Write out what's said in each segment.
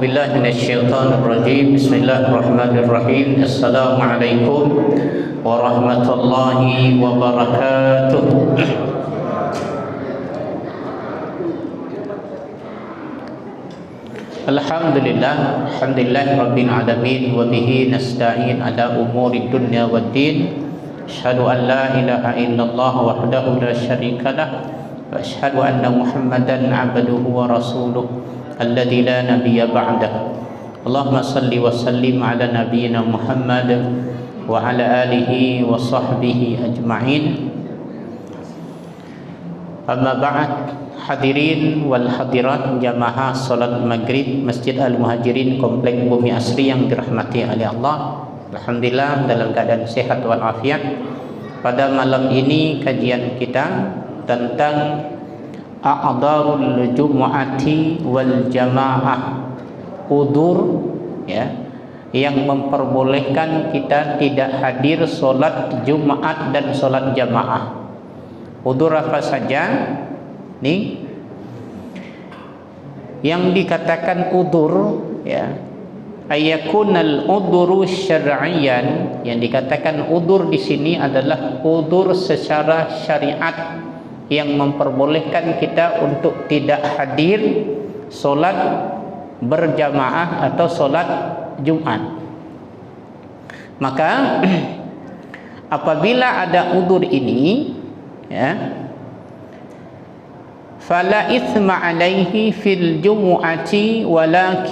billahi minasyaitonir rajim. Bismillahirrahmanirrahim. Assalamualaikum warahmatullahi wabarakatuh. Alhamdulillah, alhamdulillahirabbil alamin wa bihi nasta'in ala umuri dunya waddin. Asyhadu an la ilaha illallah wahdahu la syarikalah wa asyhadu anna Muhammadan 'abduhu wa rasuluh alladzi la nabiyya ba'dah. Allahumma salli wa sallim ala nabiyyina Muhammad wa ala alihi wa sahbihi ajma'in. Amma ba'd, hadirin wal hadirat jamaah salat maghrib Masjid Al-Muhajirin Komplek Bumi Asri yang dirahmati oleh Allah. Alhamdulillah dalam keadaan sehat walafiat. Pada malam ini kajian kita tentang a'dharul jumu'ati wal jamaah, udzur ya, yang memperbolehkan kita tidak hadir solat Jumat dan solat jamaah. Udzur apa saja? Nih yang dikatakan udzur ya, ayakunal udzuru syar'iyyan. Yang dikatakan udzur di sini adalah udzur secara syariat yang memperbolehkan kita untuk tidak hadir solat berjamaah atau solat Jumat. Maka apabila ada udzur ini ya, fala itsma alaihi fil jumu'ati wala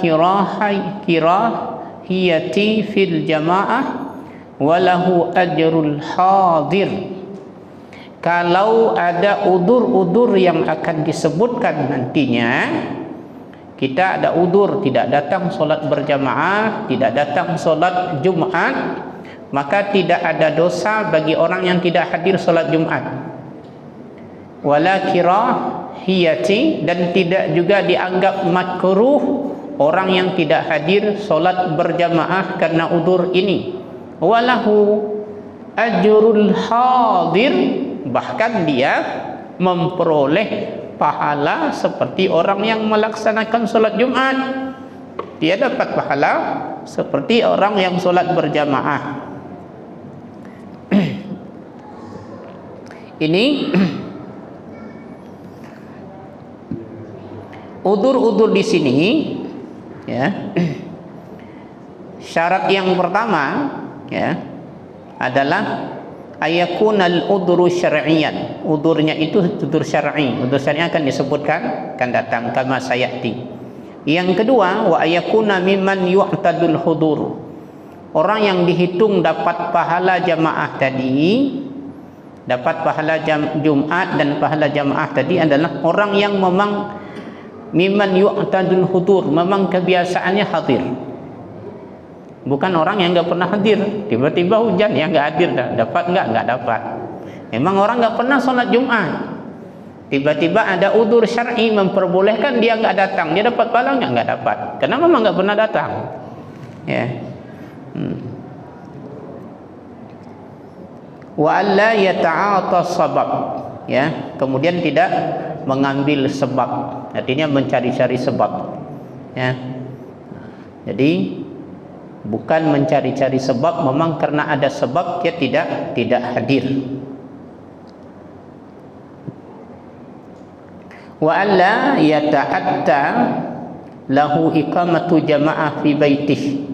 kirahiyati fil jamaah walahu ajrul hadir. Kalau ada udzur-udzur yang akan disebutkan nantinya, kita ada udzur tidak datang solat berjamaah, tidak datang solat Jumat, maka tidak ada dosa bagi orang yang tidak hadir solat Jumat. Wala kirahiyati, dan tidak juga dianggap makruh orang yang tidak hadir solat berjamaah karena udzur ini. Walahu ajrul hadir, bahkan dia memperoleh pahala seperti orang yang melaksanakan solat Jumat. Dia dapat pahala seperti orang yang solat berjamaah. Ini udzur-udzur di sini ya. Syarat yang pertama ya adalah ayakunal udzuru syar'iyyan. Udzurnya itu udzur syar'i. Udzur syar'i akan disebutkan, akan datang kama sayati. Yang kedua, wa ayakuna mimman yu'tadul hudur. Orang yang dihitung dapat pahala jamaah tadi, dapat pahala Jumat dan pahala jamaah tadi adalah orang yang memang mimman yu'tadul hudur, memang kebiasaannya hadir. Bukan orang yang enggak pernah hadir, tiba-tiba hujan ya enggak hadir, dapat enggak dapat. Memang orang enggak pernah sholat Jumat, tiba-tiba ada udzur syar'i memperbolehkan dia enggak datang, dia dapat pahala enggak dapat, karena memang enggak pernah datang ya. Wa alla yata'ata sabab ya, kemudian tidak mengambil sebab, artinya mencari-cari sebab ya. Jadi bukan mencari-cari sebab, memang karena ada sebab dia tidak hadir. Wa alla yata'atta lahu iqamatu jama'ah fi baitihi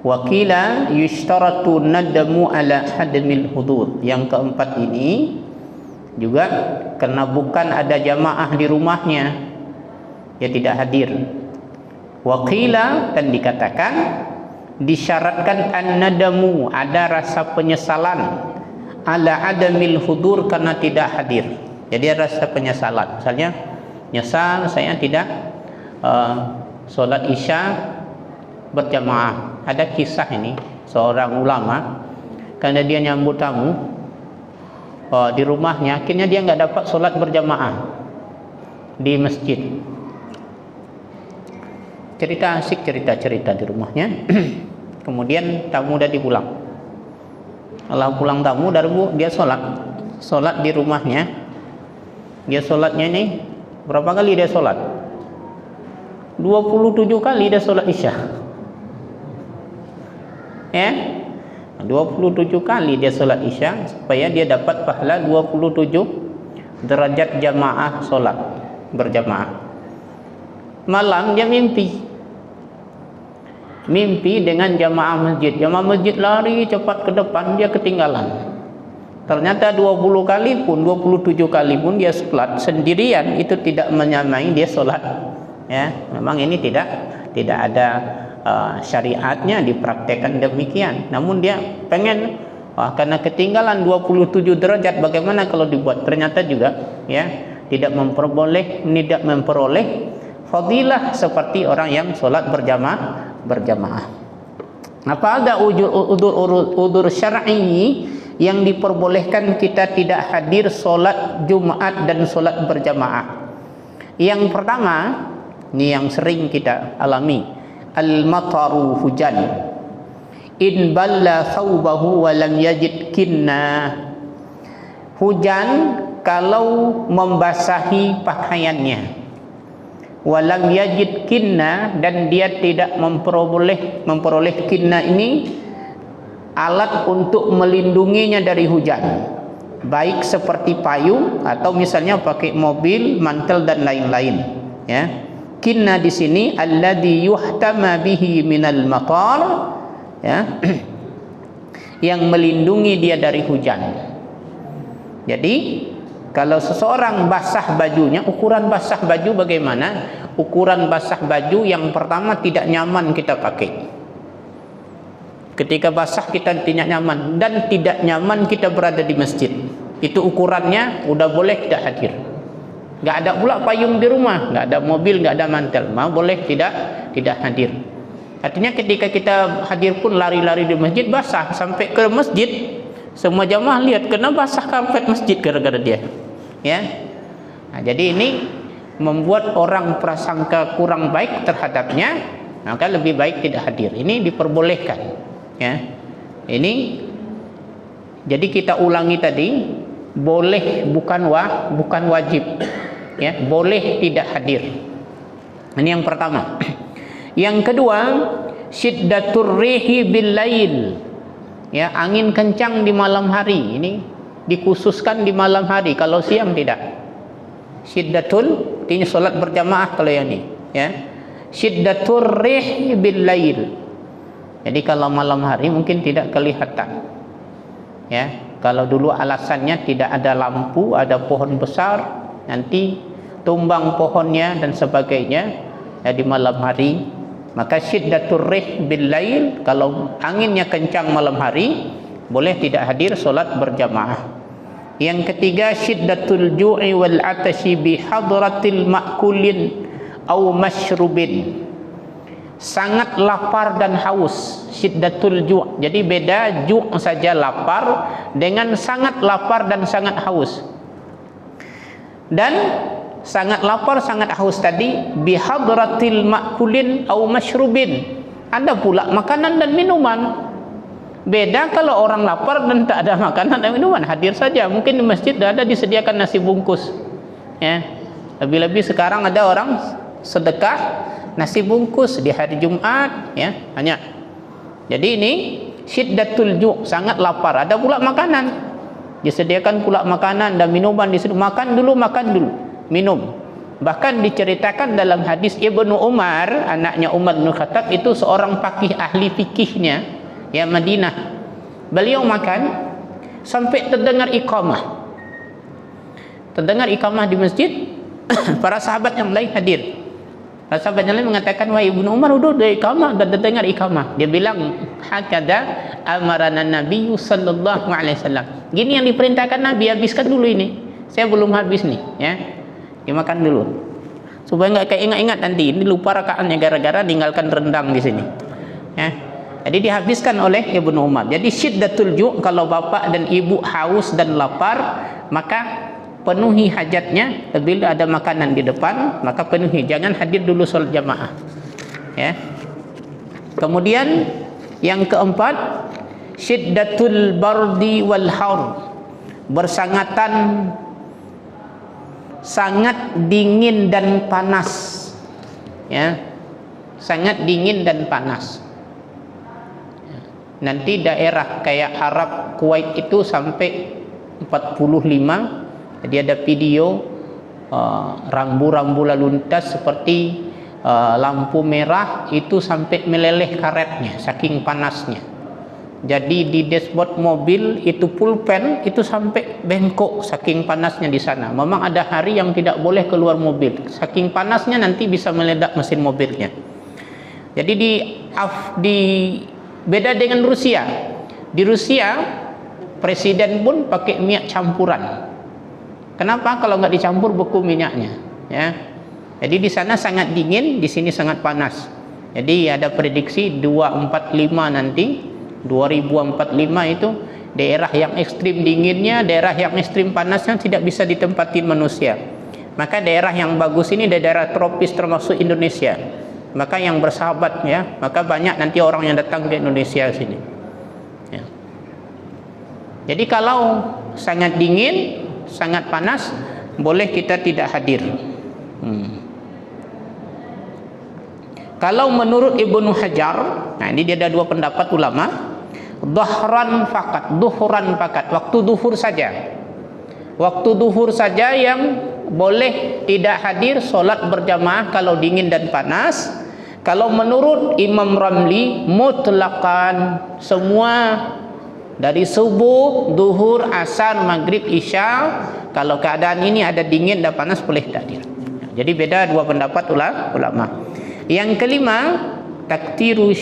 wa qila yushtaratu nadamu ala hadmil hudur. Yang keempat ini juga karena bukan ada jamaah di rumahnya, dia tidak hadir. Wa qila, dan dikatakan disyaratkan an-nadamu, ada rasa penyesalan, ala adamil hudur, karena tidak hadir. Jadi ada rasa penyesalan, misalnya nyesal saya tidak solat isya berjamaah. Ada kisah ini, seorang ulama karena dia nyambut tamu di rumahnya, akhirnya dia nggak dapat solat berjamaah di masjid. Cerita asik, cerita di rumahnya. Kemudian tamu udah dipulang. Allah pulang tamu dari dia sholat di rumahnya. Dia sholatnya ini berapa kali dia sholat? 27 kali dia solat Isya. Ya. 27 kali dia solat Isya supaya dia dapat pahala 27 derajat jamaah solat berjamaah. Malam dia mimpi dengan jamaah masjid. Jamaah masjid lari cepat ke depan, dia ketinggalan. Ternyata 20 kali pun, 27 kali pun dia solat sendirian, itu tidak menyamai dia solat. Ya, memang ini tidak ada syariatnya dipraktekkan demikian. Namun dia pengen, karena ketinggalan 27 derajat, bagaimana kalau dibuat? Ternyata juga ya tidak memperoleh fadilah seperti orang yang solat berjamaah. Apa ada udzur syar'i yang diperbolehkan kita tidak hadir solat Jumat dan solat berjamaah? Yang pertama, ini yang sering kita alami, al-mataru, hujan. In balla thawbahu wa lam yajid kinna. Hujan kalau membasahi pakaiannya, walam yajid kinna, dan dia tidak memperoleh kinna ini alat untuk melindunginya dari hujan, baik seperti payung atau misalnya pakai mobil, mantel dan lain-lain. Ya, kinna di sini alladhi yuhtama bihi minal matar, ya, yang melindungi dia dari hujan. Jadi kalau seseorang basah bajunya, ukuran basah baju bagaimana? Ukuran basah baju yang pertama tidak nyaman kita pakai. Ketika basah kita tidak nyaman, dan tidak nyaman kita berada di masjid. Itu ukurannya, udah boleh tidak hadir. Nggak ada pula payung di rumah, nggak ada mobil, nggak ada mantel, mau boleh tidak hadir. Artinya ketika kita hadir pun lari-lari di masjid basah, sampai ke masjid semua jamaah lihat kena basah karpet masjid gara-gara dia. Ya, nah, jadi ini membuat orang prasangka kurang baik terhadapnya, maka lebih baik tidak hadir. Ini diperbolehkan. Ya, ini jadi kita ulangi tadi, boleh bukan wajib. Ya, boleh tidak hadir. Ini yang pertama. Yang kedua, syiddatur rihi bil lail. Ya, angin kencang di malam hari. Ini dikhususkan di malam hari, kalau siang tidak. Syiddatul, ini solat berjamaah kalau yang ini. Ya, syiddatur rihi bil lail. Jadi kalau malam hari mungkin tidak kelihatan. Ya, kalau dulu alasannya tidak ada lampu, ada pohon besar, nanti tumbang pohonnya dan sebagainya. Ya, di malam hari, maka syiddatur rih bil lail, kalau anginnya kencang malam hari, boleh tidak hadir solat berjamaah. Yang ketiga, syiddatul ju'i wal atashi bi hadratil ma'kulin au mashrubin. Sangat lapar dan haus, syiddatul ju'. Jadi beda ju' saja lapar dengan sangat lapar dan sangat haus. Dan sangat lapar, sangat haus tadi bihadratil ma'kulin au mashrubin. Ada pula makanan dan minuman. Beda kalau orang lapar dan tak ada makanan dan minuman, hadir saja. Mungkin di masjid ada disediakan nasi bungkus. Ya. Lebih-lebih sekarang ada orang sedekah nasi bungkus di hari Jumat, ya, hanya. Jadi ini syiddatul ju', sangat lapar. Ada pula makanan, disediakan pula makanan dan minuman di situ. Makan dulu, minum. Bahkan diceritakan dalam hadis Ibnu Umar, anaknya Umar bin Khattab, itu seorang faqih ahli fikihnya, ya, Madinah. Beliau makan sampai terdengar iqamah. Terdengar iqamah di masjid. Para sahabat yang lain hadir. Para sahabat yang lain mengatakan, wahai Ibnu Umar, udah iqamah, dan terdengar iqamah. Dia bilang, hakada amarana Nabi sallallahu alaihi wasallam. Gini yang diperintahkan Nabi, habiskan dulu ini. Saya belum habis nih, ya. Dimakan dulu. Supaya enggak kayak ingat-ingat nanti ini lupa rakaatnya gara-gara tinggalkan rendang di sini. Ya. Jadi dihabiskan oleh Ibnu Umar. Jadi syiddatul ju', kalau bapak dan ibu haus dan lapar, maka penuhi hajatnya. Bila ada makanan di depan, maka penuhi, jangan hadir dulu salat jamaah. Ya. Kemudian yang keempat, syiddatul bardi wal haur. Bersangatan sangat dingin dan panas. ya, sangat dingin dan panas. Nanti daerah kayak Arab, Kuwait itu sampai 45. Jadi ada video rambu-rambu lalu lintas seperti lampu merah itu sampai meleleh karetnya saking panasnya. Jadi di dashboard mobil itu pulpen itu sampai bengkok saking panasnya di sana. Memang ada hari yang tidak boleh keluar mobil saking panasnya, nanti bisa meledak mesin mobilnya. Jadi di beda dengan Rusia. Di Rusia presiden pun pakai minyak campuran. Kenapa? Kalau nggak dicampur beku minyaknya, ya. Jadi di sana sangat dingin, di sini sangat panas. Jadi ada prediksi 245 nanti, 2045 itu daerah yang ekstrim dinginnya, daerah yang ekstrim panasnya tidak bisa ditempati manusia. Maka daerah yang bagus ini daerah tropis termasuk Indonesia. Maka yang bersahabat, ya, maka banyak nanti orang yang datang ke Indonesia sini. Ya. Jadi kalau sangat dingin, sangat panas, boleh kita tidak hadir. Kalau menurut Ibnu Hajar, nah ini dia ada dua pendapat ulama, dhuhran fakat, waktu duhur saja. Waktu duhur saja yang boleh tidak hadir solat berjamaah kalau dingin dan panas. Kalau menurut Imam Ramli, mutlaqan, semua dari subuh, duhur, asar, maghrib, isya, kalau keadaan ini ada dingin dan panas boleh hadir. Jadi beda dua pendapat ulama. Yang kelima, taktiru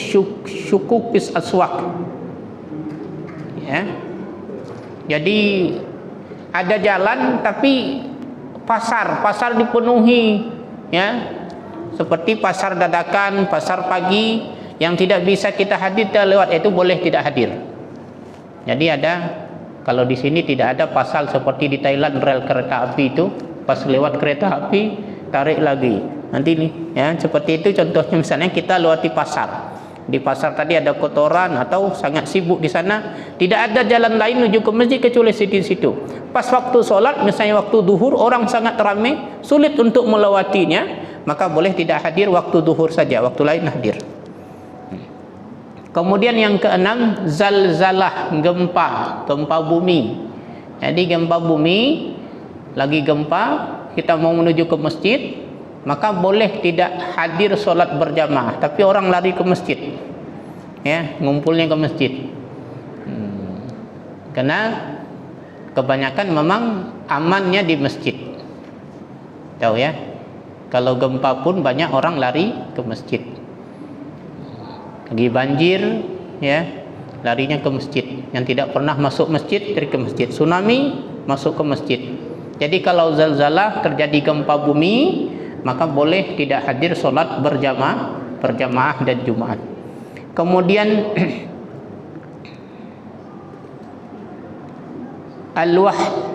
syukukis aswaq. Ya. Jadi ada jalan tapi pasar dipenuhi, ya. Seperti pasar dadakan, pasar pagi yang tidak bisa kita hadir lewat itu boleh tidak hadir. Jadi ada, kalau di sini tidak ada pasal seperti di Thailand rel kereta api itu, pas lewat kereta api tarik lagi. Nanti nih, ya, seperti itu contohnya. Misalnya kita lewati pasar. Di pasar tadi ada kotoran atau sangat sibuk di sana, tidak ada jalan lain menuju ke masjid kecuali situ. Pas waktu sholat, misalnya waktu duhur, orang sangat ramai, sulit untuk melewatinya, maka boleh tidak hadir waktu duhur saja, waktu lain hadir. Kemudian yang keenam, zalzalah, gempa bumi. Jadi gempa bumi, lagi gempa, kita mau menuju ke masjid, maka boleh tidak hadir solat berjamaah, tapi orang lari ke masjid, ya, ngumpulnya ke masjid. Karena kebanyakan memang amannya di masjid, tahu ya. Kalau gempa pun banyak orang lari ke masjid. Lagi banjir, ya, larinya ke masjid. Yang tidak pernah masuk masjid dari ke masjid. Tsunami masuk ke masjid. Jadi kalau zalzalah terjadi gempa bumi, maka boleh tidak hadir solat berjamaah dan Jumat. Kemudian al-wahd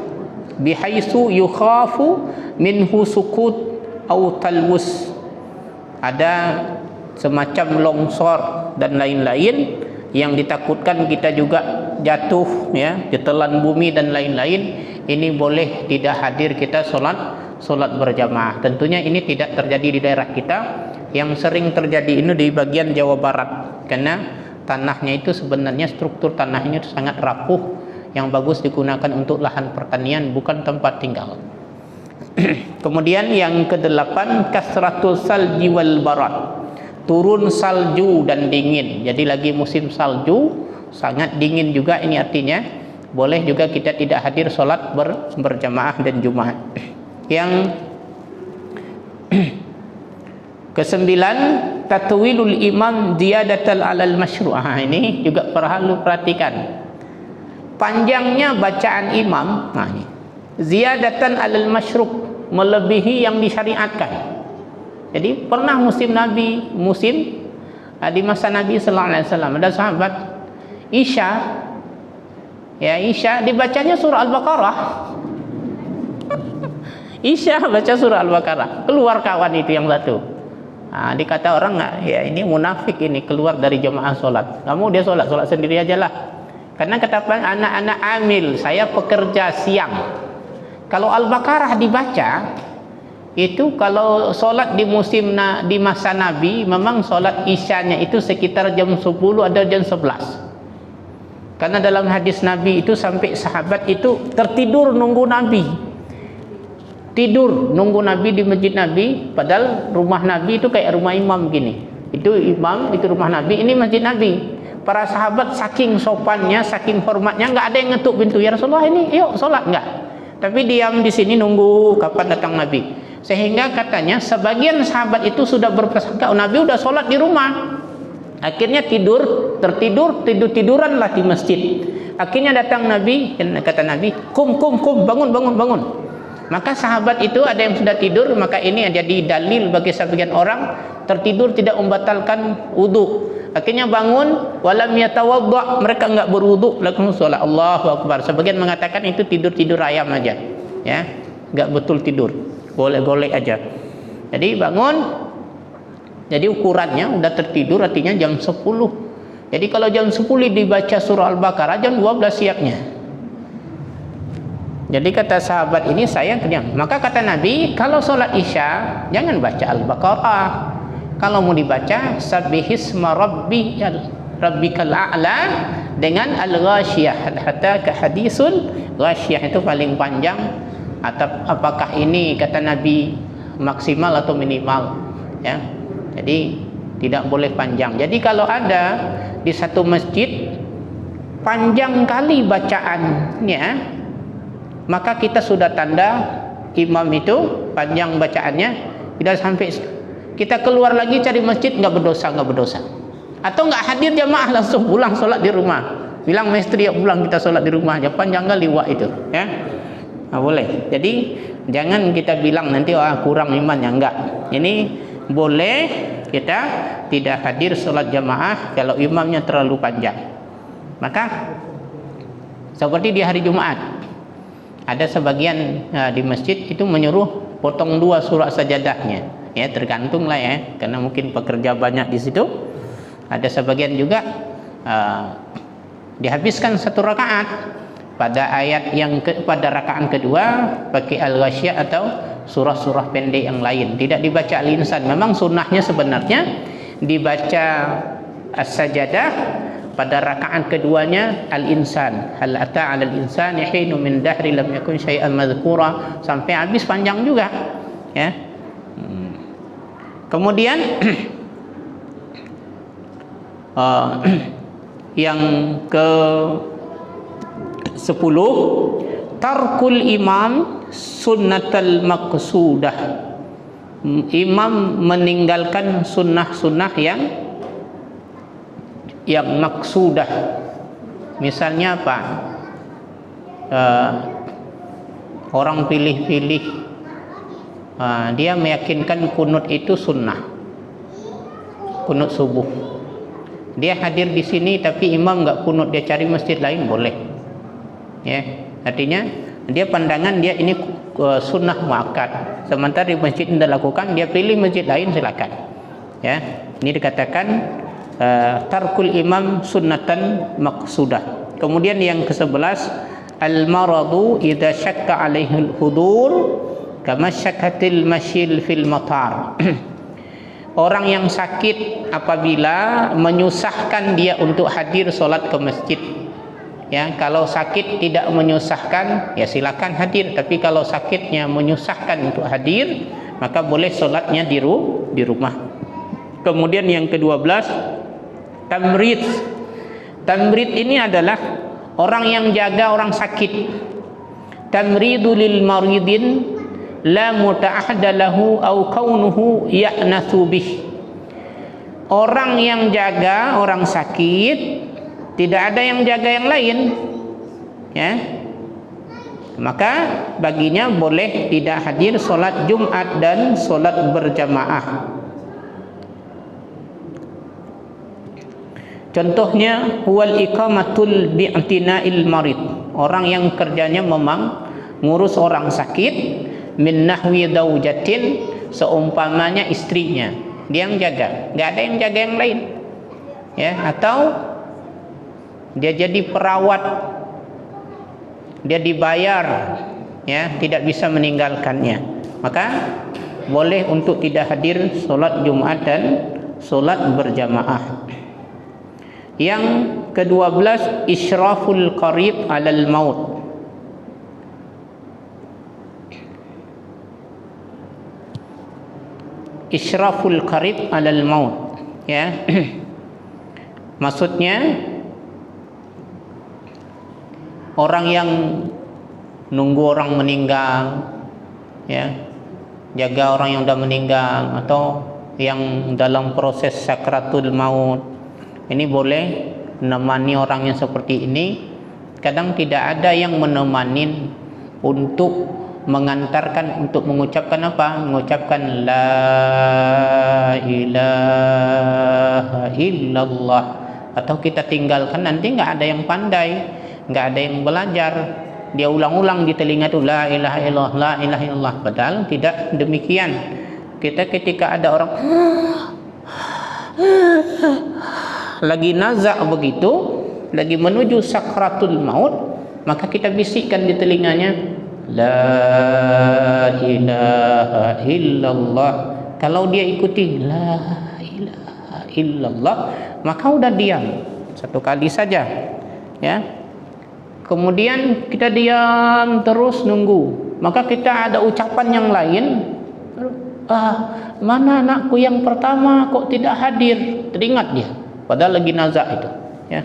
bihaitsu yukhafu minhu sukut au talwus, ada semacam longsor dan lain-lain yang ditakutkan kita juga jatuh, ya, ditelan bumi dan lain-lain. Ini boleh tidak hadir kita solat berjamaah. Tentunya ini tidak terjadi di daerah kita. Yang sering terjadi ini di bagian Jawa Barat, karena tanahnya itu sebenarnya struktur tanahnya itu sangat rapuh, yang bagus digunakan untuk lahan pertanian, bukan tempat tinggal. Kemudian yang kedelapan, kasratul salji wal barat, turun salju dan dingin. Jadi lagi musim salju, sangat dingin juga, ini artinya boleh juga kita tidak hadir solat berjamaah dan Jumat. Yang kesembilan, tatwilul imam ziyadatan alal masyru'ah. Ini juga perlu perhatikan, panjangnya bacaan imam, nah ini ziyadatan alal masyru', melebihi yang disyariatkan. Jadi pernah musim di masa Nabi sallallahu alaihi wasallam ada sahabat Isya, ya, Isya dibacanya surah Al-Baqarah. Isya baca surah Al-Baqarah, keluar kawan itu yang satu. Nah, dikata orang, ya ini munafik, ini keluar dari jemaah solat. Kamu dia solat sendiri aja lah. Karena kata anak-anak amil, saya pekerja siang. Kalau Al-Baqarah dibaca, itu kalau solat di di masa Nabi, memang solat isyanya itu sekitar jam 10 atau jam 11. Karena dalam hadis Nabi itu sampai sahabat itu tertidur nunggu Nabi. Tidur nunggu Nabi di masjid Nabi, padahal rumah Nabi itu kayak rumah imam gini. Itu imam, itu rumah Nabi, ini masjid Nabi. Para sahabat saking sopannya, saking hormatnya, nggak ada yang ngetuk pintu, ya Rasulullah ini, yuk sholat, nggak. Tapi diam di sini nunggu kapan datang Nabi. Sehingga katanya sebagian sahabat itu sudah berprasangka, oh, Nabi udah sholat di rumah. Akhirnya tiduranlah di masjid. Akhirnya datang Nabi, kata Nabi, kum, bangun. Maka sahabat itu ada yang sudah tidur, maka ini jadi dalil bagi sebagian orang tertidur tidak membatalkan wudu. Akhirnya bangun, walam yatawadda, mereka enggak berwudu, langsung salat. Allahu akbar. Sebagian mengatakan itu tidur ayam aja, ya, enggak betul tidur, golek-golek aja. Jadi bangun. Jadi ukurannya udah tertidur artinya jam 10. Jadi kalau jam 10 dibaca surah Al-Baqarah, jam 12 siapnya. Jadi kata sahabat ini, saya kenyang. Maka kata Nabi, kalau sholat isya jangan baca Al-Baqarah. Kalau mau dibaca sabbihisma rabbikal a'la dengan al-ghasyiyah. Hatta ka hadisul ghasyiyah, itu paling panjang. Atau apakah ini kata Nabi maksimal atau minimal, ya. Jadi tidak boleh panjang. Jadi kalau ada di satu masjid panjang kali bacaannya, maka kita sudah tanda imam itu panjang bacaannya, tidak sampai kita keluar lagi cari masjid, nggak berdosa. Atau nggak hadir jamaah, langsung pulang sholat di rumah. Bilang maestri, ya pulang kita sholat di rumah aja, panjang kali wak itu, ya. Nah, boleh. Jadi jangan kita bilang nanti kurang imannya, enggak. Ini boleh kita tidak hadir sholat jamaah kalau imamnya terlalu panjang. Maka seperti di hari Jumat, ada sebagian di masjid itu menyuruh potong 2 surah sajadahnya, ya tergantung lah ya, karena mungkin pekerja banyak di situ. Ada sebagian juga dihabiskan 1 rakaat pada ayat pada rakaat kedua pakai al-ghasyiyah atau surah-surah pendek yang lain, tidak dibaca al-insan. Memang sunnahnya sebenarnya dibaca as-sajadah pada rakaat keduanya al-insan, hal ata 'alal insani hinun min dahri lam yakun syai'an madhkura, sampai habis panjang juga, ya. Kemudian yang ke 10, tarkul imam sunnatal maqsudah. Imam meninggalkan sunnah-sunnah yang maksudah. Misalnya apa? Orang pilih-pilih, dia meyakinkan kunut itu sunnah, kunut subuh. Dia hadir di sini tapi imam nggak kunut, dia cari masjid lain, boleh, ya. Artinya dia pandangan dia ini sunnah muakkad, sementara di masjid tidak lakukan, dia pilih masjid lain, silakan, ya. Ini dikatakan tarkul imam sunnatan maqsudah. Kemudian yang ke-11, al-maradu idza syakka alaihi al-hudur kama syakkatil masyil fil matar. Orang yang sakit apabila menyusahkan dia untuk hadir sholat ke masjid, ya. Kalau sakit tidak menyusahkan, ya silakan hadir. Tapi kalau sakitnya menyusahkan untuk hadir, maka boleh sholatnya di rumah. Kemudian yang ke-12, tamrid. Tamrid ini adalah orang yang jaga orang sakit. Tamridu lil maridin la muta'ahda lahu au kaunuhu ya'nathu bih. Orang yang jaga orang sakit, tidak ada yang jaga yang lain, ya. Maka baginya boleh tidak hadir sholat Jumat dan sholat berjamaah. Contohnya huwal iqamatul bi'tina'il marid. Orang yang kerjanya memang ngurus orang sakit, min nahwi daujatin, seumpamanya istrinya, dia yang jaga, nggak ada yang jaga yang lain, ya. Atau dia jadi perawat, dia dibayar, ya, tidak bisa meninggalkannya, maka boleh untuk tidak hadir solat Jumat dan solat berjamaah. Yang ke-12, isyraful qarib alal maut. Isyraful qarib alal maut, ya. Maksudnya orang yang nunggu orang meninggal, ya, jaga orang yang sudah meninggal atau yang dalam proses sakratul maut, ini boleh menemani orang yang seperti ini. Kadang tidak ada yang menemani untuk mengantarkan, untuk mengucapkan apa? Mengucapkan la ilaha illallah. Atau kita tinggalkan, nanti nggak ada yang pandai, nggak ada yang belajar, dia ulang-ulang di telinga itu la ilaha illallah, la ilaha illallah. Padahal tidak demikian. Kita ketika ada orang lagi nazak begitu, lagi menuju sakratul maut, maka kita bisikkan di telinganya la ilaha illallah. Kalau dia ikuti la ilaha illallah, maka udah diam satu kali saja, ya. Kemudian kita diam terus nunggu, maka kita ada ucapan yang lain, mana anakku yang pertama kok tidak hadir, teringat dia padahal lagi nazak itu, ya.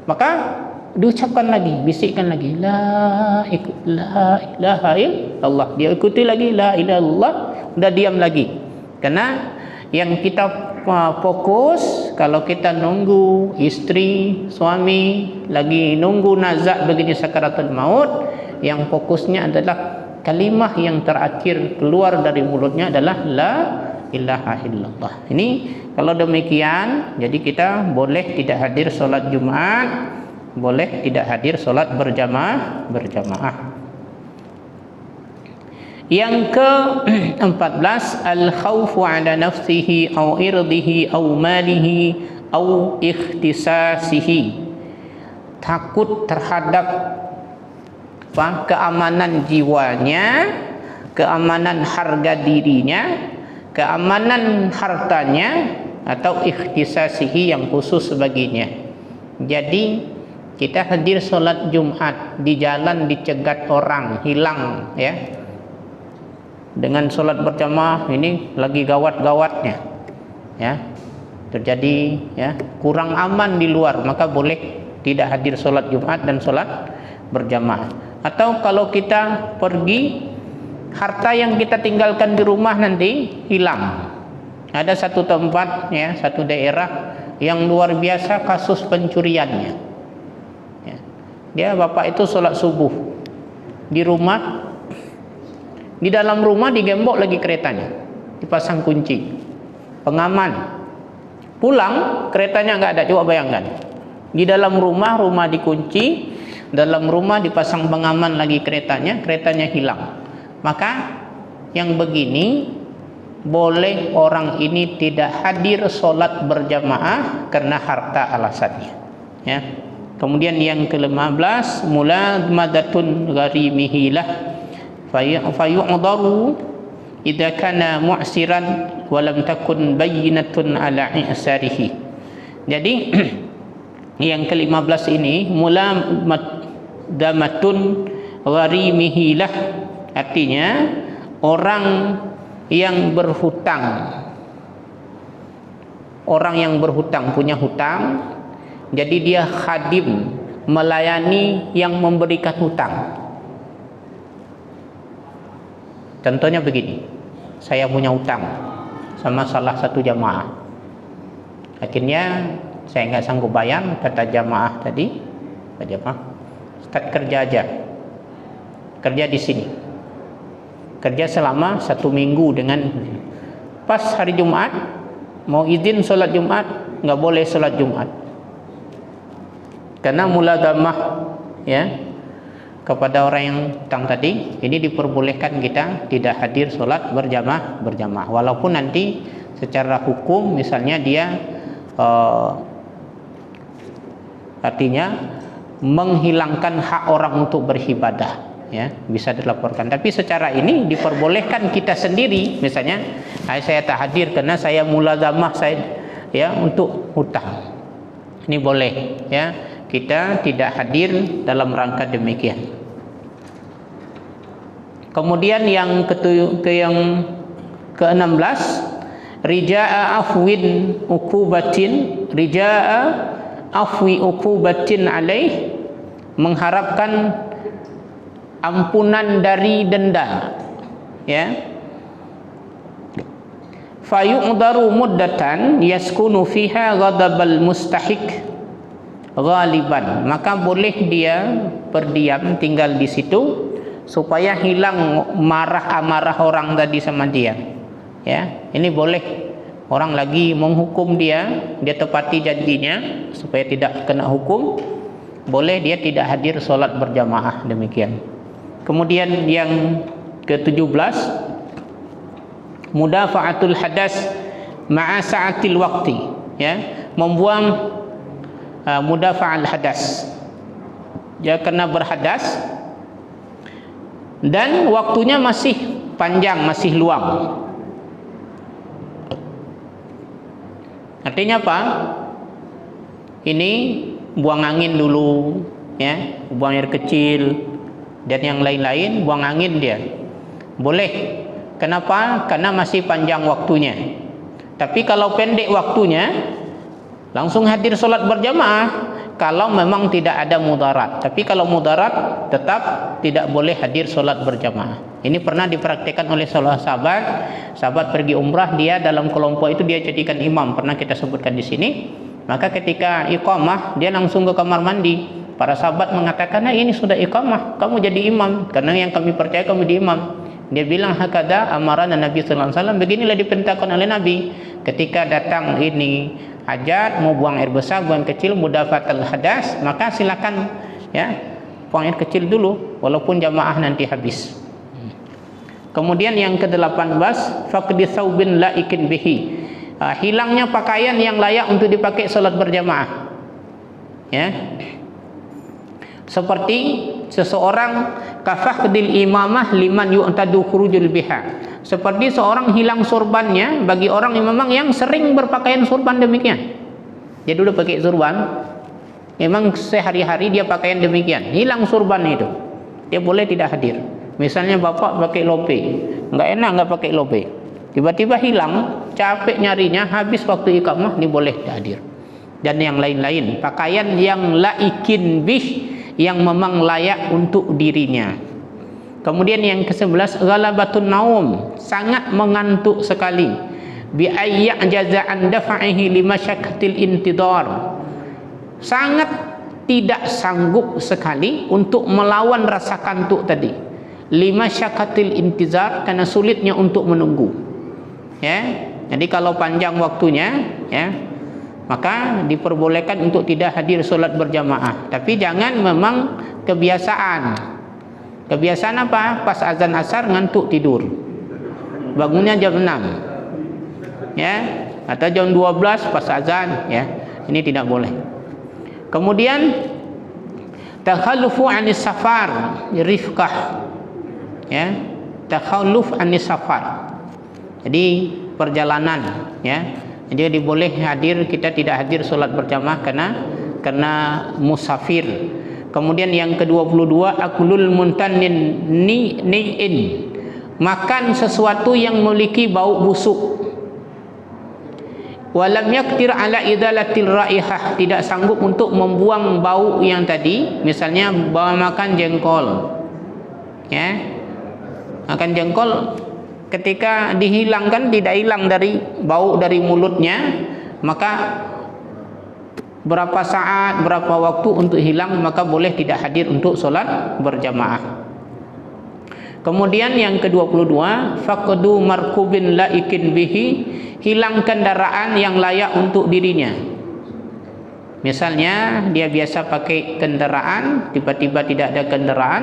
Maka diucapkan lagi, bisikkan lagi la ilaha illallah, dia ikuti lagi la ilaha illallah, udah diam lagi. Karena yang kita fokus, kalau kita nunggu istri, suami lagi nunggu nazak begini sakaratul maut, yang fokusnya adalah kalimah yang terakhir keluar dari mulutnya adalah la ilaha illallah. Ini kalau demikian, jadi kita boleh tidak hadir solat Jumat, boleh tidak hadir solat berjamaah. Yang ke-14, al-khawfu ala nafsihi au irdihi au malihi au ikhtisasihi. Takut terhadap keamanan jiwanya, keamanan harga dirinya, keamanan hartanya, atau ikhtisasihi yang khusus baginya. Jadi kita hadir solat Jumat, di jalan dicegat orang, hilang, ya. Dengan solat berjamaah ini lagi gawat-gawatnya, ya. Terjadi, ya, kurang aman di luar, maka boleh tidak hadir solat Jumat dan solat berjamaah. Atau kalau kita pergi, harta yang kita tinggalkan di rumah nanti hilang. Ada satu tempat, ya, satu daerah yang luar biasa kasus pencuriannya, ya. Dia bapak itu sholat subuh di rumah, di dalam rumah digembok lagi keretanya, dipasang kunci, pengaman. Pulang keretanya nggak ada. Coba bayangkan, di dalam rumah dikunci, dalam rumah dipasang pengaman lagi keretanya hilang. Maka yang begini boleh orang ini tidak hadir sholat berjamaah karena harta alasannya, ya. Kemudian yang ke-15, mulamadatun gharimihi lah fayu'daru idza kana mu'siran wa lam takun bayyinatun ala i'sarihi. Jadi yang ke-15 ini mulamadatun gharimihi lah, artinya orang yang berhutang, punya hutang, jadi dia khadim, melayani yang memberikan hutang. Contohnya begini, saya punya hutang sama salah satu jamaah, akhirnya saya nggak sanggup bayar, kata jamaah tadi, Pak Jamaah, start kerja aja, kerja di sini, kerja selama 1 minggu. Dengan pas hari Jumat mau izin sholat Jumat, nggak boleh sholat Jumat karena mulagamah, ya, kepada orang yang hutang tadi. Ini diperbolehkan kita tidak hadir sholat berjamaah walaupun nanti secara hukum misalnya dia artinya menghilangkan hak orang untuk beribadah, ya, bisa dilaporkan. Tapi secara ini diperbolehkan kita sendiri, misalnya saya tak hadir karena saya mulazamah saya ya untuk hutang. Ini boleh ya, kita tidak hadir dalam rangka demikian. Kemudian yang ke-16, rijaa afwi ukubatin alaih, mengharapkan ampunan dari denda, ya. Fayu'daru muddatan yaskunu fiha ghadabal mustahiq ghaliban, maka boleh dia berdiam tinggal di situ supaya hilang amarah orang tadi sama dia, ya. Ini boleh, orang lagi menghukum dia tepati janjinya supaya tidak kena hukum, boleh dia tidak hadir solat berjamaah, demikian. Kemudian yang ke-17, mudafa'atul hadas ma'a sa'atil waqti, ya, membuang mudafa'al hadas, ya, kena berhadas dan waktunya masih panjang, masih luang. Artinya apa? Ini buang angin dulu, ya, buang air kecil dan yang lain-lain, buang angin dia boleh. Kenapa? Karena masih panjang waktunya. Tapi kalau pendek waktunya, langsung hadir solat berjamaah kalau memang tidak ada mudarat. Tapi kalau mudarat, tetap tidak boleh hadir solat berjamaah. Ini pernah dipraktikkan oleh salah sahabat pergi umrah, dia dalam kelompok itu dia jadikan imam, pernah kita sebutkan di sini. Maka ketika iqamah, dia langsung ke kamar mandi. Para sahabat mengatakan, nah ini sudah iqamah, kamu jadi imam, karena yang kami percaya kamu di imam. Dia bilang, hakada amarana Nabi sallallahu alaihi wasallam, beginilah diperintahkan oleh Nabi. Ketika datang ini hajat, mau buang air besar, buang kecil, mudafatul hadas, maka silakan, ya, buang air kecil dulu walaupun jamaah nanti habis. Kemudian yang ke-18, faqdi thawbin laikin bihi, hilangnya pakaian yang layak untuk dipakai salat berjamaah, ya. Seperti seseorang kafaqdil imamah liman yu'tadu khurujul biha, seperti seorang hilang sorbannya bagi orang yang memang yang sering berpakaian sorban demikian. Dia dulu pakai sorban, memang sehari-hari dia pakaian demikian, hilang sorban itu, dia boleh tidak hadir. Misalnya bapak pakai lope, nggak enak nggak pakai lope, tiba-tiba hilang, capek nyarinya, habis waktu iqamah, ini boleh hadir. Dan yang lain-lain, pakaian yang laikin bih, yang memang layak untuk dirinya. Kemudian yang ke-11, ghalabatun naum, sangat mengantuk sekali, bi ayya jaza'an daf'ihi limasyakkatil intidhar, sangat tidak sanggup sekali untuk melawan rasa kantuk tadi, limasyakkatil intizar, karena sulitnya untuk menunggu, ya. Jadi kalau panjang waktunya, ya, maka diperbolehkan untuk tidak hadir solat berjamaah. Tapi jangan memang kebiasaan. Kebiasaan apa? Pas azan asar ngantuk tidur, bangunnya jam 6, ya, atau jam 12 pas azan, ya. Ini tidak boleh. Kemudian takhallufu anis safar rifqah, ya, takhalluf anis safar, jadi perjalanan, ya. Jadi boleh hadir, kita tidak hadir solat berjamaah karena musafir. Kemudian yang ke-22, aklul muntanin ni'in, makan sesuatu yang memiliki bau busuk. Walam yaktir ala idalatil raihah, tidak sanggup untuk membuang bau yang tadi. Misalnya bawa makan jengkol, ya, makan jengkol, ketika dihilangkan tidak hilang dari bau dari mulutnya, maka berapa saat, berapa waktu untuk hilang, maka boleh tidak hadir untuk solat berjamaah. Kemudian yang ke-22, faqdu markubin laikin bihi, hilang kendaraan yang layak untuk dirinya. Misalnya dia biasa pakai kendaraan, tiba-tiba tidak ada kendaraan,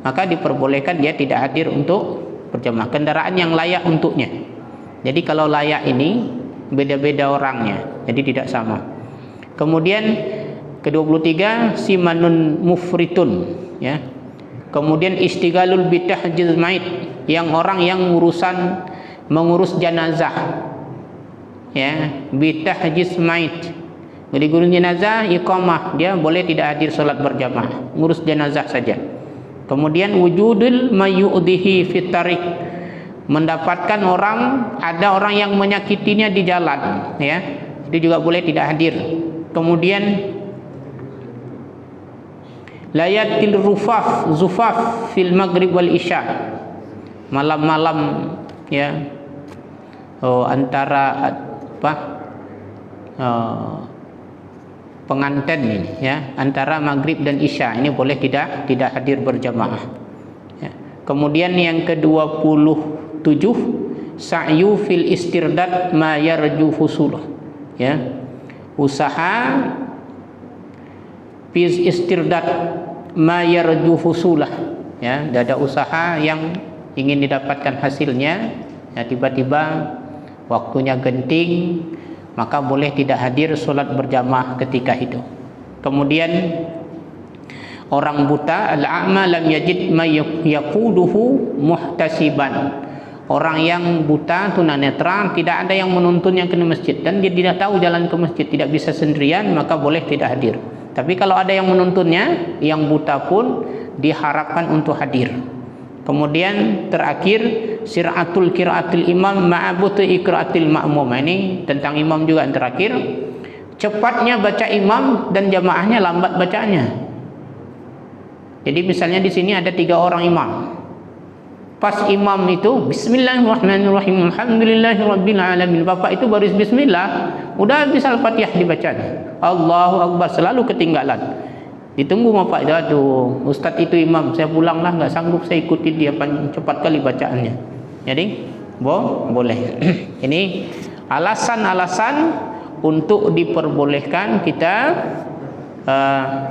maka diperbolehkan dia tidak hadir untuk berjamaah, kendaraan yang layak untuknya. Jadi kalau layak ini beda-beda orangnya, jadi tidak sama. Kemudian ke-23, simanun mufritun, ya, Kemudian istigalul bitahjiz mait, yang orang yang mengurus jenazah, ya, bitahjiz mait. Jadi guru jenazah iqamah, dia boleh tidak hadir solat berjamaah, ngurus jenazah saja. Kemudian wujudul mayyudihi fit tariq, mendapatkan ada orang yang menyakitinya di jalan, ya, itu juga boleh tidak hadir. Kemudian layatil zufaf fil maghrib wal isya, malam-malam, ya, antara pengantin ini, ya, antara maghrib dan isya ini boleh tidak hadir berjamaah, ya. Kemudian yang ke-27 sa'yu fil istirdad ma yarju husuluh, ya, usaha fil istirdad ma yarju husulah, ya, ada usaha yang ingin didapatkan hasilnya, ya, tiba-tiba waktunya genting, maka boleh tidak hadir solat berjamaah ketika itu. Kemudian orang buta, al-a'ma lam yajid ma yaquduhu muhtasiban, orang yang buta tunanetra tidak ada yang menuntunnya ke masjid dan dia tidak tahu jalan ke masjid, tidak bisa sendirian, maka boleh tidak hadir. Tapi kalau ada yang menuntunnya, yang buta pun diharapkan untuk hadir. Kemudian terakhir sir'atul qiraatil imam ma'abutu iqraatil ma'mum, ini tentang imam juga yang terakhir, cepatnya baca imam dan jamaahnya lambat bacanya. Jadi misalnya di sini ada 3 orang imam, pas imam itu bismillahirrahmanirrahim alhamdulillahirabbil alamin, bapak itu baru bismillah udah habis al-fatihah dibacanya, Allahu akbar, selalu ketinggalan. Ditunggu bapak itu, aduh ustaz itu imam, saya pulanglah, nggak sanggup saya ikuti dia, cepat kali bacaannya. Jadi boleh. Ini alasan-alasan untuk diperbolehkan kita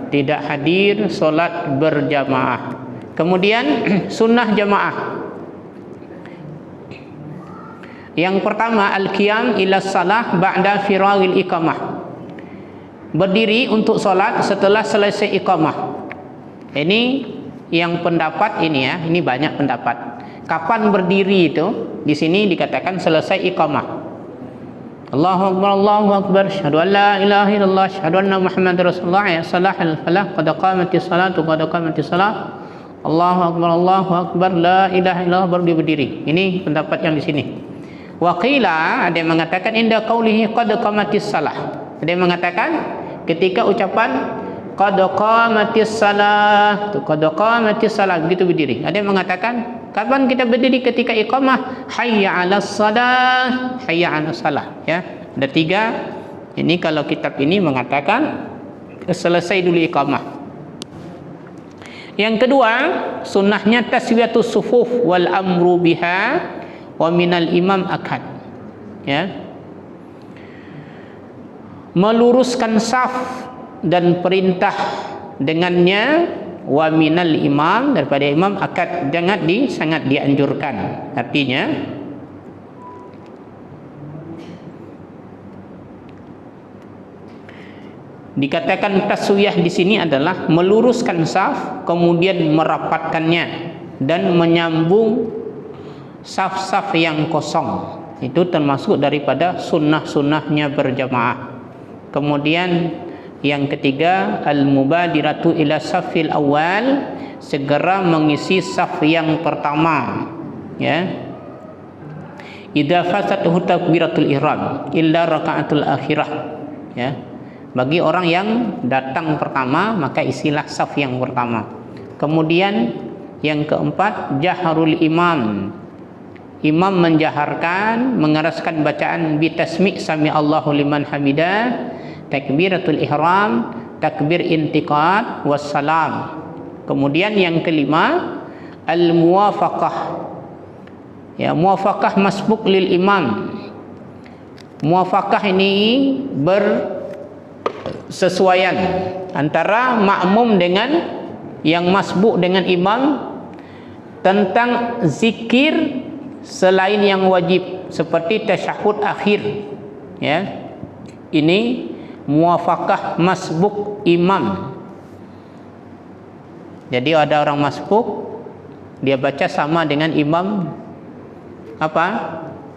tidak hadir solat berjamaah. Kemudian sunnah jamaah. Yang pertama al-qiyam ila salah ba'da firagil iqamah, berdiri untuk solat setelah selesai iqamah. Ini yang pendapat ini, ya, ini banyak pendapat. Kapan berdiri itu? Di sini dikatakan selesai iqamah. Allahu akbar, syahadu an la ilaha illallah, syahadu anna muhammadar rasulullah, ya salahal falah, qad qamatis salatu, qad qamatis salah. Allahu akbar, la ilaha illallah, baru dia berdiri. Ini pendapat yang di sini. Wa qila, ada yang mengatakan inda qaulihi qad qamatis salah. Ada yang mengatakan ketika ucapan qad qamatis salah, begitu berdiri. Ada yang mengatakan kapan kita berdiri? Ketika iqamah, hayya 'alas salah, hayya 'alas salah, ya. Ada 3. Ini kalau kitab ini mengatakan selesai dulu iqamah. Yang kedua, sunnahnya taswiyatus sufuf wal amru biha wa minal imam akad, ya, meluruskan saf dan perintah dengannya, wa minal imam, daripada imam, akad, sangat dianjurkan. Artinya dikatakan taswiyah di sini adalah meluruskan saf, kemudian merapatkannya dan menyambung saf-saf yang kosong. Itu termasuk daripada sunnah-sunnahnya berjamaah. Kemudian yang ketiga al-mubadiratu ila safil awal, segera mengisi saf yang pertama, ya. Idza fasatuhu takbiratul ihram illa raka'atul akhirah, ya. Bagi orang yang datang pertama, maka isilah saf yang pertama. Kemudian yang keempat jaharul imam, imam menjaharkan, mengeraskan bacaan bitasmi' sami Allahu liman hamidah, takbiratul ihram, takbir intiqad, wassalam. Kemudian yang kelima al-muwafaqah, ya, muwafaqah masbuk lil imam. Muwafaqah ini bersesuaian antara makmum dengan yang masbuk dengan imam tentang zikir selain yang wajib seperti tasyahud akhir, ya. Ini muwafaqah masbuk imam. Jadi ada orang masbuk, dia baca sama dengan imam apa?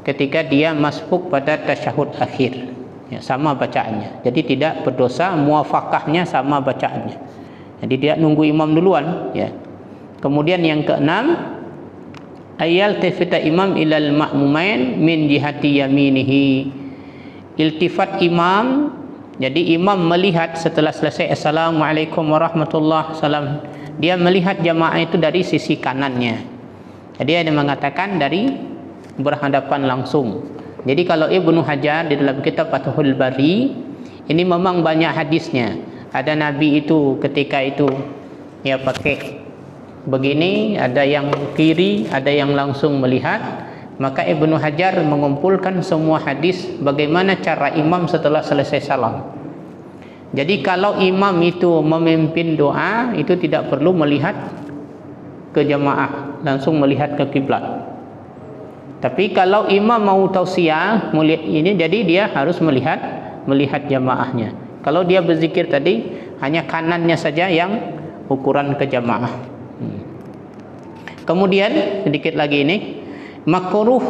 Ketika dia masbuk pada tasyahud akhir. Ya, sama bacaannya. Jadi tidak berdosa, muafakahnya sama bacaannya. Jadi dia nunggu imam duluan, ya. Kemudian yang keenam, ayal tafita imam ilal ma'mumain min jihati yaminihi. Iltifat imam, jadi imam melihat setelah selesai assalamualaikum warahmatullahi wabarakatuh, dia melihat jamaah itu dari sisi kanannya. Jadi ada mengatakan dari berhadapan langsung. Jadi kalau Ibnu Hajar di dalam kitab Fathul Bari ini memang banyak hadisnya. Ada Nabi itu ketika itu ya pakai begini, ada yang kiri, ada yang langsung melihat. Maka Ibnu Hajar mengumpulkan semua hadis bagaimana cara imam setelah selesai salam. Jadi kalau imam itu memimpin doa, itu tidak perlu melihat ke jamaah, langsung melihat ke kiblat. Tapi kalau imam mau tausiah ini, jadi dia harus melihat jamaahnya. Kalau dia berzikir tadi, hanya kanannya saja yang ukuran ke jamaah. Kemudian sedikit lagi ini, makruh,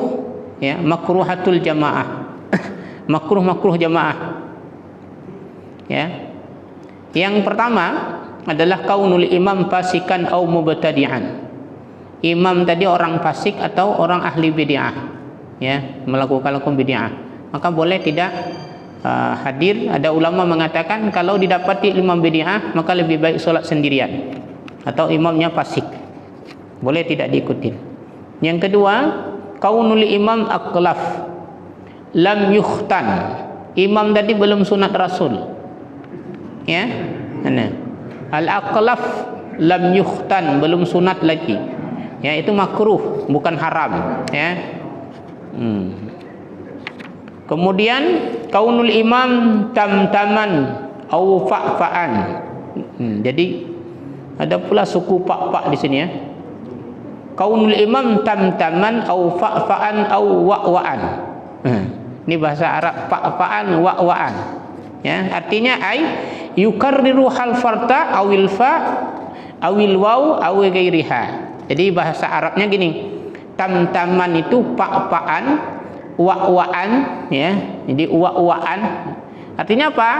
ya, makruhatul jamaah. Makruh jamaah. Ya. Yang pertama adalah kaunul imam fasikan au mubtadi'an. Imam tadi orang fasik atau orang ahli bid'ah, ya, melakukan bid'ah. Maka boleh tidak hadir. Ada ulama mengatakan kalau didapati imam bid'ah, maka lebih baik solat sendirian atau imamnya fasik. Boleh tidak diikuti. Yang kedua, kaunul imam aqlaf lam yukhtan. Imam tadi belum sunat Rasul. Ya, al-aqlaf lam yukhtan, belum sunat lagi. Ya, itu makruh, bukan haram, ya. Kemudian kaunul imam tamtaman au fa'fa'an. Jadi ada pula suku pak-pak di sini, ya. Kaunul imam tamtaman au fa'fa'an au wa'wa'an. Ini bahasa Arab, fa'fa'an wa'wa'an. Ya, artinya yukarriru hal farta awil fa awil waw awi ghairiha. Jadi bahasa Arabnya gini, tamtaman itu pak-pakan, wa-waan, ya. Jadi wa-waan artinya apa?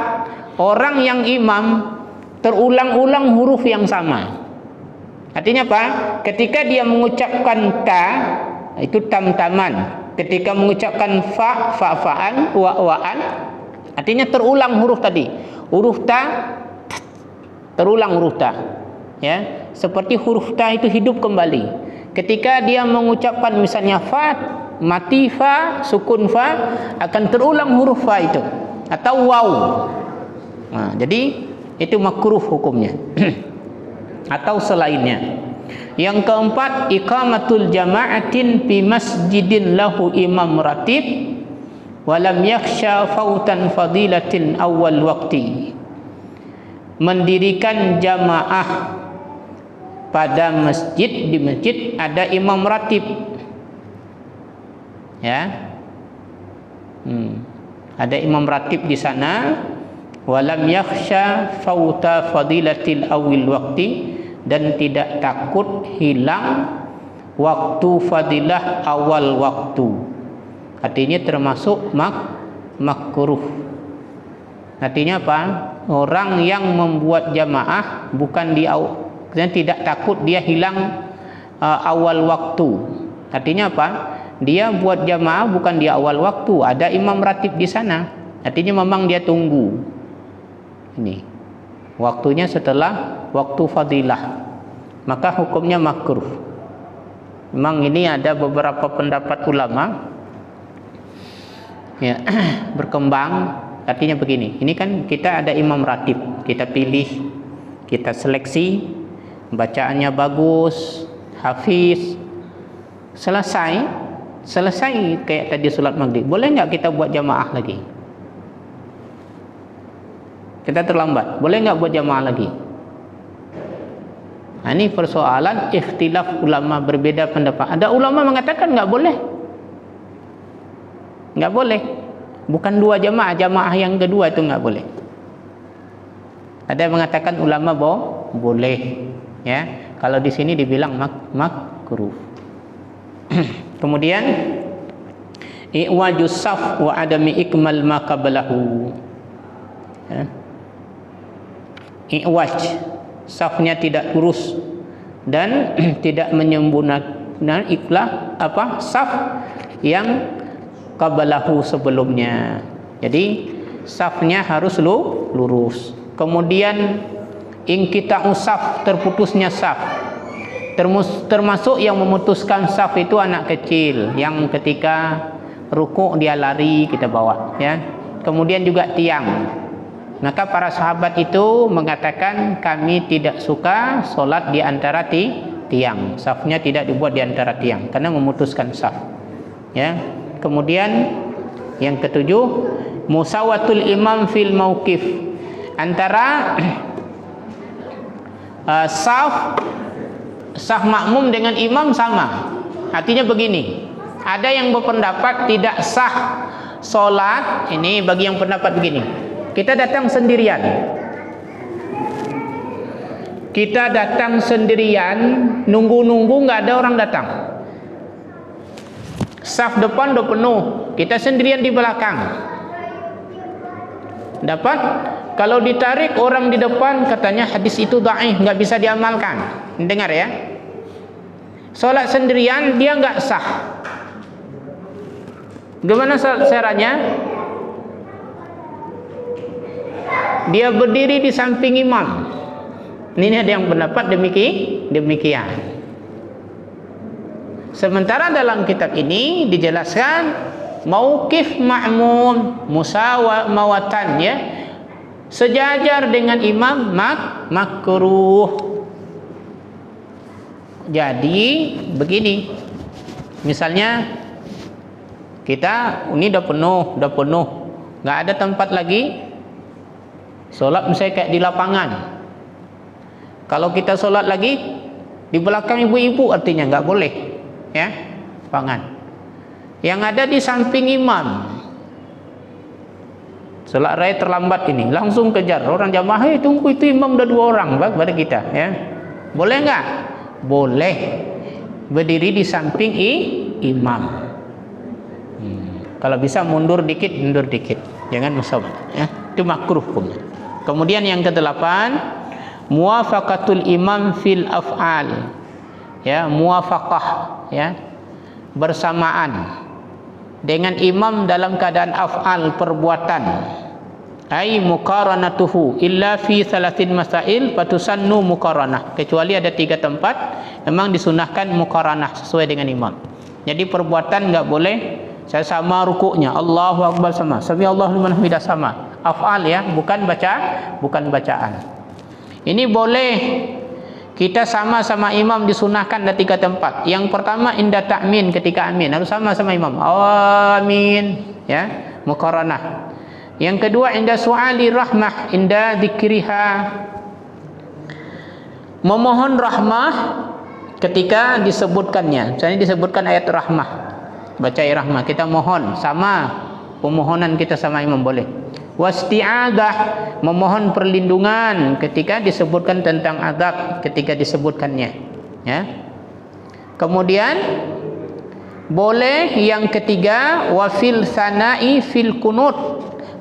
Orang yang imam terulang-ulang huruf yang sama. Artinya apa? Ketika dia mengucapkan ta, itu tamtaman. Ketika mengucapkan fa, fa-faan, wa-waan, artinya terulang huruf tadi. Huruf ta terulang huruf ta, ya, seperti huruf ta itu hidup kembali. Ketika dia mengucapkan misalnya fa, mati fa, sukun fa, akan terulang huruf fa itu atau waw. Nah, jadi itu makruh hukumnya. Atau selainnya. Yang keempat, iqamatul jama'atin fi masjidin lahu imam ratib walam yakhsha fautan fadilatin awal waktu. Mendirikan jamaah pada masjid, di masjid ada imam ratib, ya. Ada imam ratib di sana. Walam yakhsha fauta fadilatil awil waktu, dan tidak takut hilang waktu fadilah awal waktu. Artinya termasuk makruh. Artinya apa? Orang yang membuat jamaah bukan tidak takut dia hilang awal waktu. Artinya apa? Dia buat jamaah bukan di awal waktu, ada imam ratib di sana. Artinya memang dia tunggu. Ini waktunya setelah waktu fadilah. Maka hukumnya makruh. Memang ini ada beberapa pendapat ulama, ya, berkembang. Artinya begini, ini kan kita ada imam ratib, kita pilih, kita seleksi, bacaannya bagus, hafiz, selesai kayak tadi sholat maghrib, boleh nggak kita buat jamaah lagi? Kita terlambat, boleh nggak buat jamaah lagi? Nah, ini persoalan ikhtilaf ulama, berbeda pendapat. Ada ulama mengatakan nggak boleh. Nggak boleh. Bukan dua jamaah yang kedua itu nggak boleh. Ada yang mengatakan ulama bahwa boleh, ya. Kalau di sini dibilang makruh. Kemudian i'wajus saf wa adami ikmal ma qablahu. Ya. I'waj, safnya tidak lurus dan tidak menyempurnakan iklah saf yang qablahu sebelumnya. Jadi safnya harus lurus. Kemudian ingkita'u saf, terputusnya saf. Termasuk yang memutuskan saf itu anak kecil yang ketika rukuk dia lari, kita bawa, ya. Kemudian juga tiang. Maka para sahabat itu mengatakan, kami tidak suka solat di antara tiang. Safnya tidak dibuat di antara tiang karena memutuskan saf, ya. Kemudian yang ketujuh, musawatul imam fil mauqif, antara saf makmum dengan imam sama. Artinya begini, ada yang berpendapat tidak sah solat ini, bagi yang pendapat begini, kita datang sendirian, nunggu nggak ada orang datang, saf depan udah penuh, kita sendirian di belakang. Dapat? Kalau ditarik orang di depan, katanya hadis itu dhaif, nggak bisa diamalkan. Dengar ya. Salat sendirian dia nggak sah. Gimana caranya? Dia berdiri di samping imam. Ini ada yang pendapat demikian. Sementara dalam kitab ini dijelaskan mauqif ma'mum musawamatan, ya, sejajar dengan imam makruh. Jadi begini, misalnya kita ini udah penuh, nggak ada tempat lagi sholat, misalnya kayak di lapangan. Kalau kita sholat lagi di belakang ibu-ibu, artinya nggak boleh, ya, lapangan. Yang ada di samping imam, sholat raya terlambat ini, langsung kejar orang jamaah, tunggu itu imam udah 2 orang pada kita, ya. Boleh nggak? Boleh, berdiri di samping imam. Kalau bisa mundur dikit, jangan musawwat, ya. Itu makruh pun. Kemudian yang ke-8, muwafaqatul imam fil af'al, ya, muwafaqah, ya, bersamaan dengan imam dalam keadaan af'al, perbuatan. Ai muqaranatuhu illa fi salasin masail fatusannu muqaranah, kecuali ada 3 tempat memang disunahkan muqaranah sesuai dengan imam. Jadi perbuatan enggak boleh saya sama rukuknya, Allahu akbar sama, sami Allahu liman hamidah sama, af'al, ya, bukan bacaan. Ini boleh kita sama-sama imam, disunahkan ada 3 tempat. Yang pertama inda ta'min, ketika amin harus sama-sama imam, amin, ya, muqaranah. Yang kedua inda su'ali rahmah, inda dzikriha, memohon rahmah ketika disebutkannya. Misalnya disebutkan ayat rahmah, baca ayat rahmah, kita mohon sama pemohonan kita sama imam, boleh. Wasti'adah, memohon perlindungan ketika disebutkan tentang azab, ketika disebutkannya, ya. Kemudian boleh yang ketiga, wafil sana'i fil kunut,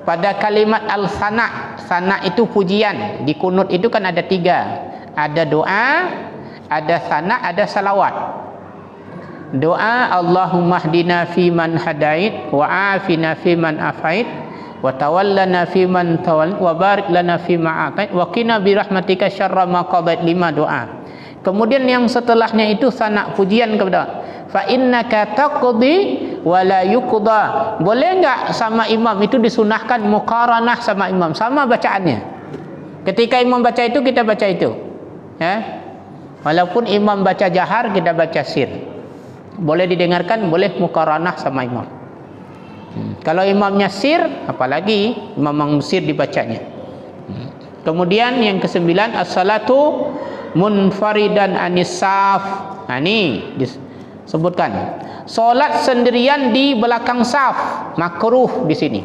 pada kalimat al-sana. Sana itu pujian, di kunut itu kan ada 3, ada doa, ada sana, ada salawat. Doa, Allahumma hdina fi man hadait wa afina fi man afait wa tawallana fi man tawall wa barik lana fi ma atait wa qina bi rahmatika syarra ma qadait, 5 doa. Kemudian yang setelahnya itu sana, pujian kepada fa innaka taqdi wa la yuqda. Boleh enggak sama imam itu disunahkan muqaranah sama imam, sama bacaannya. Ketika imam baca itu kita baca itu, ya. Walaupun imam baca jahar, kita baca sir. Boleh didengarkan, boleh muqaranah sama imam. Kalau imamnya sir, apalagi imam sir dibacanya. Kemudian yang ke-9, as-salatu munfaridan anisaf. Nah, ini disebutkan salat sendirian di belakang saf, makruh di sini.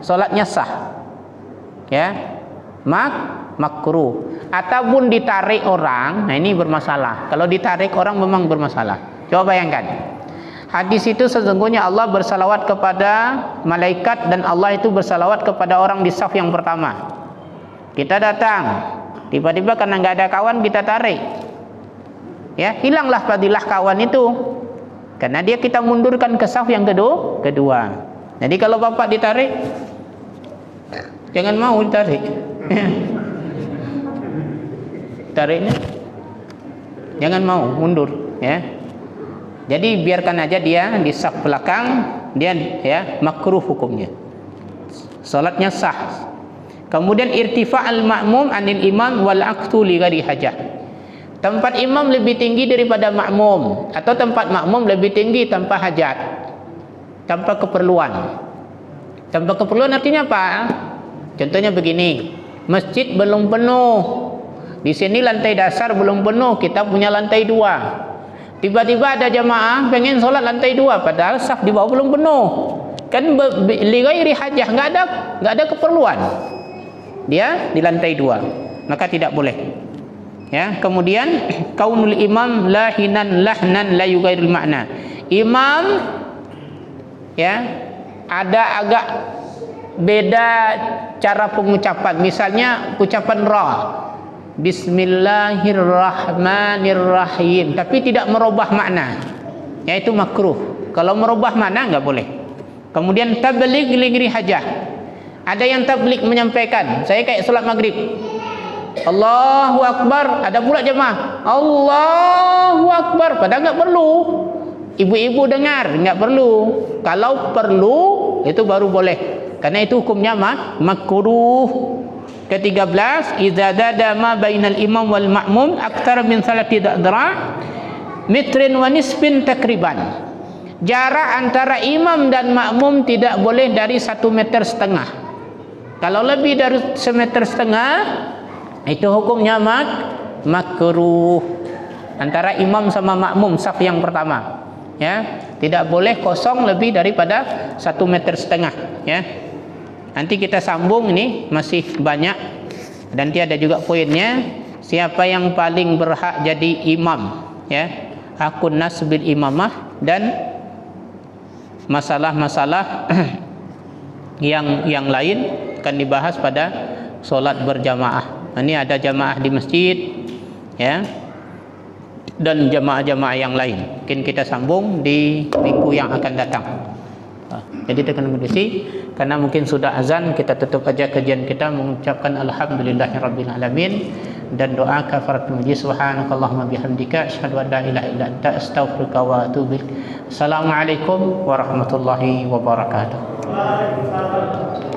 Salatnya sah, ya, makruh. Ataupun ditarik orang, nah ini bermasalah. Kalau ditarik orang memang bermasalah. Coba bayangkan, hadis itu sesungguhnya Allah bersalawat kepada malaikat dan Allah itu bersalawat kepada orang di saf yang pertama. Kita datang, tiba-tiba karena nggak ada kawan kita tarik, ya hilanglah fadilah kawan itu, karena dia kita mundurkan ke saf yang kedua. Jadi kalau bapak ditarik, jangan mau ditarik. Tariknya jangan mau mundur, ya. Jadi biarkan aja dia di saf belakang, dia ya makruh hukumnya. Salatnya sah. Kemudian irtifa'al ma'mum anil imam wal aqtu li ghairi hajah. Tempat imam lebih tinggi daripada makmum, atau tempat makmum lebih tinggi tanpa hajat, tanpa keperluan. Tanpa keperluan artinya apa? Contohnya begini, masjid belum penuh, di sini lantai dasar belum penuh, kita punya lantai 2. Tiba-tiba ada jamaah pengen sholat lantai 2, padahal saf di bawah belum penuh. Kan li ghairi hajah, enggak ada keperluan. Dia di lantai 2, maka tidak boleh. Ya, kemudian kaunul imam lahinan lahnan la yughairul makna. Imam ya ada agak beda cara pengucapan. Misalnya ucapan ra, Bismillahirrahmanirrahim, tapi tidak merubah makna, yaitu makruh. Kalau merubah makna enggak boleh. Kemudian tabligh li ghairi hajah. Ada yang tabligh menyampaikan, saya kayak salat maghrib, Allahu Akbar, ada pula jemaah Allahu Akbar, padahal enggak perlu. Ibu-ibu dengar, enggak perlu. Kalau perlu itu baru boleh, karena itu hukumnya makruh. Ke-13, idza dada ma bainal imam wal ma'mum aktsara min salati dra mitrin wa nisfin takriban. Jarak antara imam dan makmum tidak boleh dari 1,5 meter. Kalau lebih dari 1,5 meter, itu hukumnya makruh. Antara imam sama makmum saf yang pertama, ya, tidak boleh kosong lebih daripada 1,5 meter, ya. Nanti kita sambung, ini masih banyak dan tiada juga poinnya. Siapa yang paling berhak jadi imam, ya, hakun nas bil imamah, dan masalah-masalah yang lain akan dibahas pada solat berjamaah. Ini ada jamaah di masjid, ya, dan jamaah-jamaah yang lain. Mungkin kita sambung di minggu yang akan datang. Jadi tekan kondisi, karena mungkin sudah azan, kita tutup aja kajian kita mengucapkan alhamdulillahirabbil alamin dan doa kafaratul majlis. Subhanakallahumma bihamdika asyhadu an la ilaha illa anta astaghfiruka wa atubu ilaik. Assalamualaikum warahmatullahi wabarakatuh.